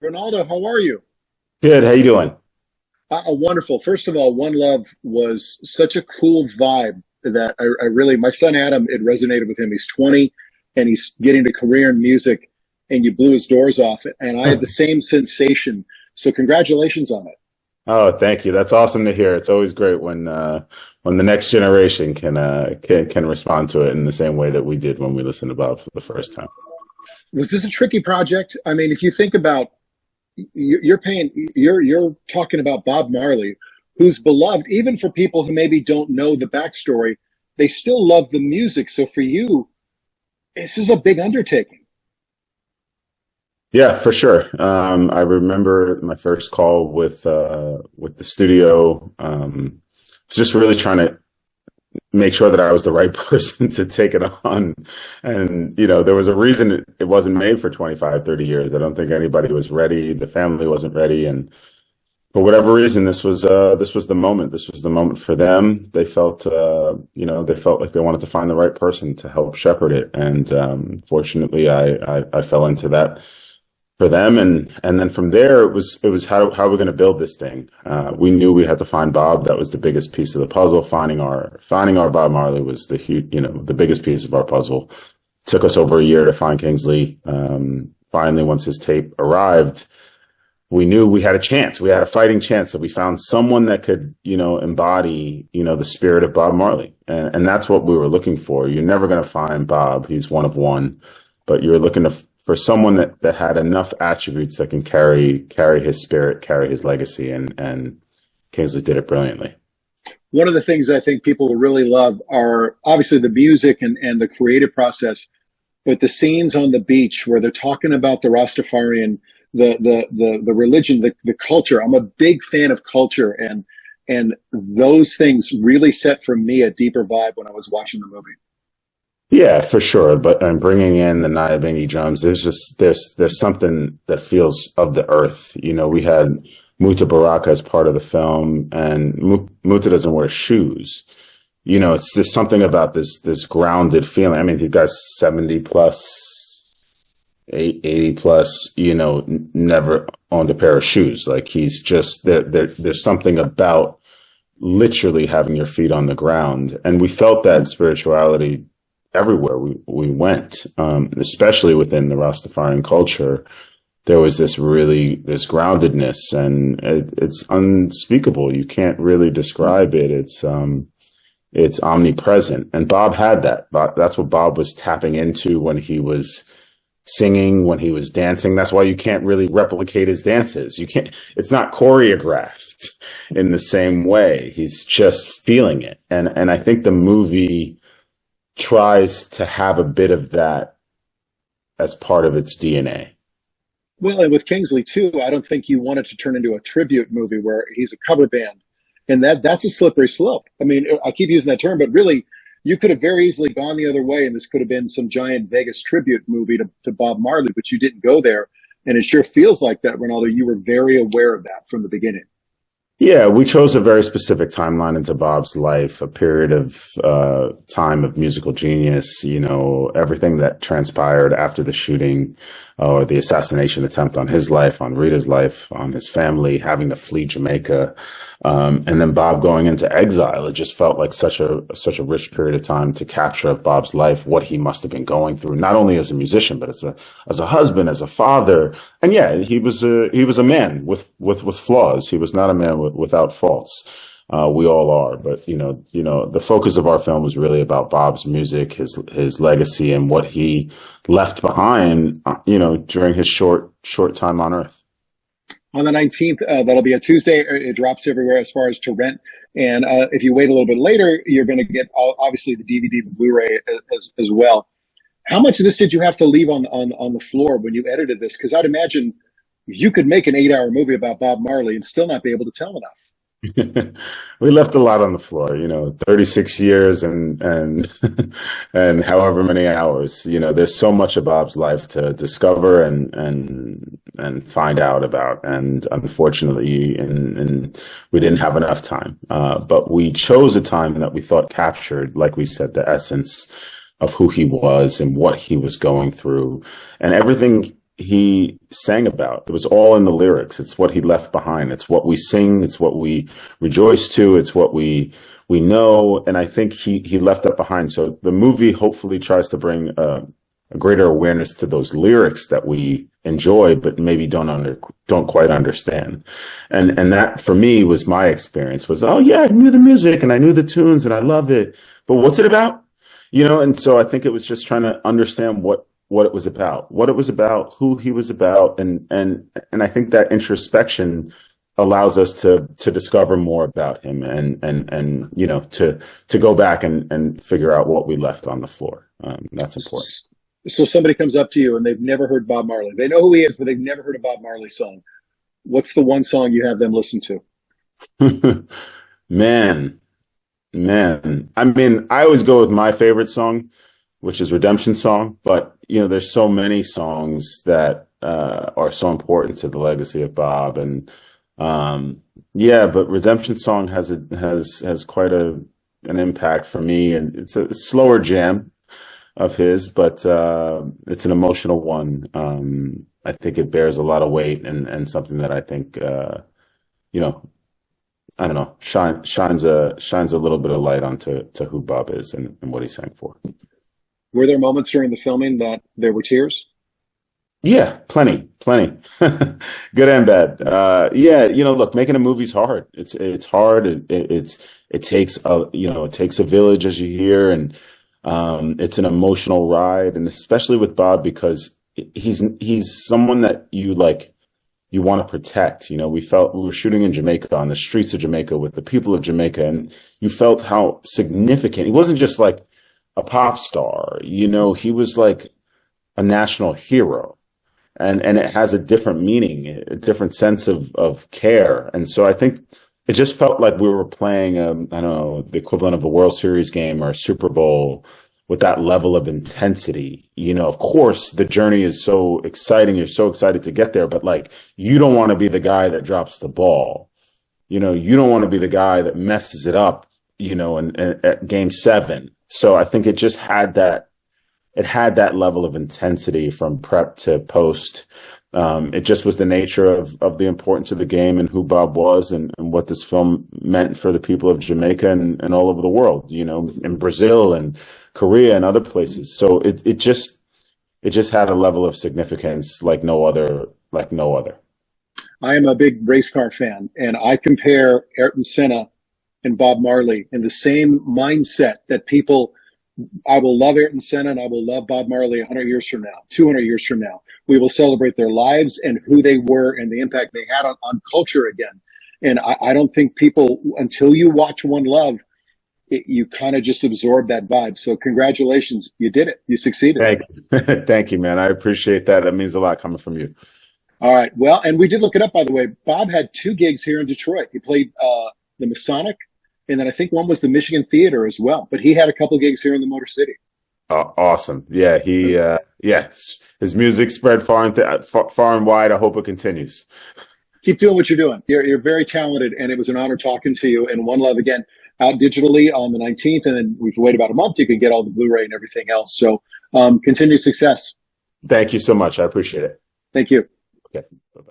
Ronaldo, how are you? Good. How you doing? Wonderful. First of all, One Love was such a cool vibe that I really, my son Adam, it resonated with him. He's 20 and he's getting a career in music, and you blew his doors off. And I had the same sensation. So, congratulations on it. Oh, thank you. That's awesome to hear. It's always great when the next generation can respond to it in the same way that we did when we listened to Bob for the first time. Was this a tricky project? I mean, if you think about you're talking about Bob Marley, who's beloved even for people who maybe don't know the backstory. They still love the music. So for you, this is a big undertaking. Yeah, for sure. I remember my first call with the studio. Just really trying to make sure that I was the right person to take it on. And, there was a reason it wasn't made for 25, 30 years. I don't think anybody was ready. The family wasn't ready. And for whatever reason, this was the moment. This was the moment for them. They felt like they wanted to find the right person to help shepherd it. And, fortunately, I fell into that for them. And then from there, it was how we're going to build this thing. We knew we had to find Bob. That was the biggest piece of the puzzle. Finding our Bob Marley was the biggest piece of our puzzle. Took us over a year to find Kingsley. Finally, once his tape arrived, we knew we had a chance. We had a fighting chance that we found someone that could, embody, the spirit of Bob Marley. And that's what we were looking for. You're never going to find Bob. He's one of one, but you're looking for someone that had enough attributes that can carry his spirit, carry his legacy. And Kingsley did it brilliantly. One of the things I think people will really love are obviously the music and the creative process, but the scenes on the beach where they're talking about the Rastafarian, the religion, the culture. I'm a big fan of culture, and those things really set for me a deeper vibe when I was watching the movie. Yeah, for sure. But bringing in the Nyabingi drums, there's something that feels of the earth. We had Muta Baraka as part of the film, and Muta doesn't wear shoes. There's something about this grounded feeling. I mean, the guy's 70 plus, 80 plus. Never owned a pair of shoes. Like he's just there. There's something about literally having your feet on the ground, and we felt that spirituality everywhere we went, especially within the Rastafarian culture. There was this groundedness, and it's unspeakable. You can't really describe it. It's omnipresent. And Bob had that. That's what Bob was tapping into when he was singing, when he was dancing. That's why you can't really replicate his dances. It's not choreographed in the same way. He's just feeling it. And I think the movie tries to have a bit of that as part of its DNA. Well, and with Kingsley too, I don't think you want it to turn into a tribute movie where he's a cover band, and that's a slippery slope. I mean, I keep using that term, but really, you could have very easily gone the other way, and this could have been some giant Vegas tribute movie to Bob Marley, but you didn't go there, and it sure feels like that, Ronaldo. You were very aware of that from the beginning. Yeah, we chose a very specific timeline into Bob's life, a period of time of musical genius, everything that transpired after the shooting or the assassination attempt on his life, on Rita's life, on his family, having to flee Jamaica. And then Bob going into exile. It just felt like such a rich period of time to capture of Bob's life, what he must have been going through, not only as a musician, but as a husband, as a father. And yeah, he was a man with flaws. He was not a man without faults. We all are, but the focus of our film was really about Bob's music, his legacy, and what he left behind, during his short time on Earth. On the 19th, that'll be a Tuesday. It drops everywhere as far as to rent. And if you wait a little bit later, you're going to get obviously the DVD, the Blu-ray as well. How much of this did you have to leave on the floor when you edited this? Because I'd imagine you could make an 8-hour movie about Bob Marley and still not be able to tell enough. We left a lot on the floor, 36 years and and however many hours. There's so much of Bob's life to discover and find out about. And unfortunately, and we didn't have enough time. But we chose a time that we thought captured, like we said, the essence of who he was and what he was going through, and everything he sang about. It was all in the lyrics. It's what he left behind. It's what we sing. It's what we rejoice to. It's what we know. And I think he left that behind. So the movie hopefully tries to bring a greater awareness to those lyrics that we enjoy, but maybe don't quite understand. And that for me was my experience was, oh yeah, I knew the music and I knew the tunes and I love it, but what's it about? And so I think it was just trying to understand what it was about, who he was about. And I think that introspection allows us to discover more about him and to go back and figure out what we left on the floor. That's important. So somebody comes up to you and they've never heard Bob Marley. They know who he is, but they've never heard a Bob Marley song. What's the one song you have them listen to? Man. I mean, I always go with my favorite song, which is Redemption Song. But, there's so many songs that are so important to the legacy of Bob. And but Redemption Song has quite an impact for me. And it's a slower jam of his, but it's an emotional one. I think it bears a lot of weight and something that I think, I don't know, shines a little bit of light onto who Bob is and what he sang for. Were there moments during the filming that there were tears? Yeah, plenty. Good and bad. Look, making a movie's hard. It's hard. It takes a village, as you hear, and it's an emotional ride, and especially with Bob because he's someone that you want to protect. We were shooting in Jamaica, on the streets of Jamaica with the people of Jamaica, and you felt how significant. He wasn't just like a pop star, he was like a national hero, and it has a different meaning, a different sense of care. And so I think it just felt like we were playing the equivalent of a World Series game or a Super Bowl with that level of intensity. Of course, the journey is so exciting. You're so excited to get there, but you don't want to be the guy that drops the ball. You don't want to be the guy that messes it up, at game 7. So I think it just had that level of intensity from prep to post. It just was the nature of the importance of the game and who Bob was and what this film meant for the people of Jamaica and all over the world, in Brazil and Korea and other places. So it just had a level of significance like no other. I am a big race car fan, and I compare Ayrton Senna and Bob Marley in the same mindset that I will love Ayrton Senna and I will love Bob Marley 100 years from now, 200 years from now. We will celebrate their lives and who they were and the impact they had on culture again. And I don't think people, until you watch One Love, you kind of just absorb that vibe. So congratulations. You did it. You succeeded. Thank you. Thank you, man. I appreciate that. That means a lot coming from you. All right. Well, and we did look it up, by the way. Bob had 2 gigs here in Detroit. He played the Masonic, and then I think one was the Michigan Theater as well. But he had a couple gigs here in the Motor City. Awesome. Yeah, his music spread far and wide. I hope it continues. Keep doing what you're doing. You're very talented, and it was an honor talking to you. And One Love, again, out digitally on the 19th, and then we can wait about a month. You can get all the Blu-ray and everything else. So continued success. Thank you so much. I appreciate it. Thank you. Okay. Bye-bye.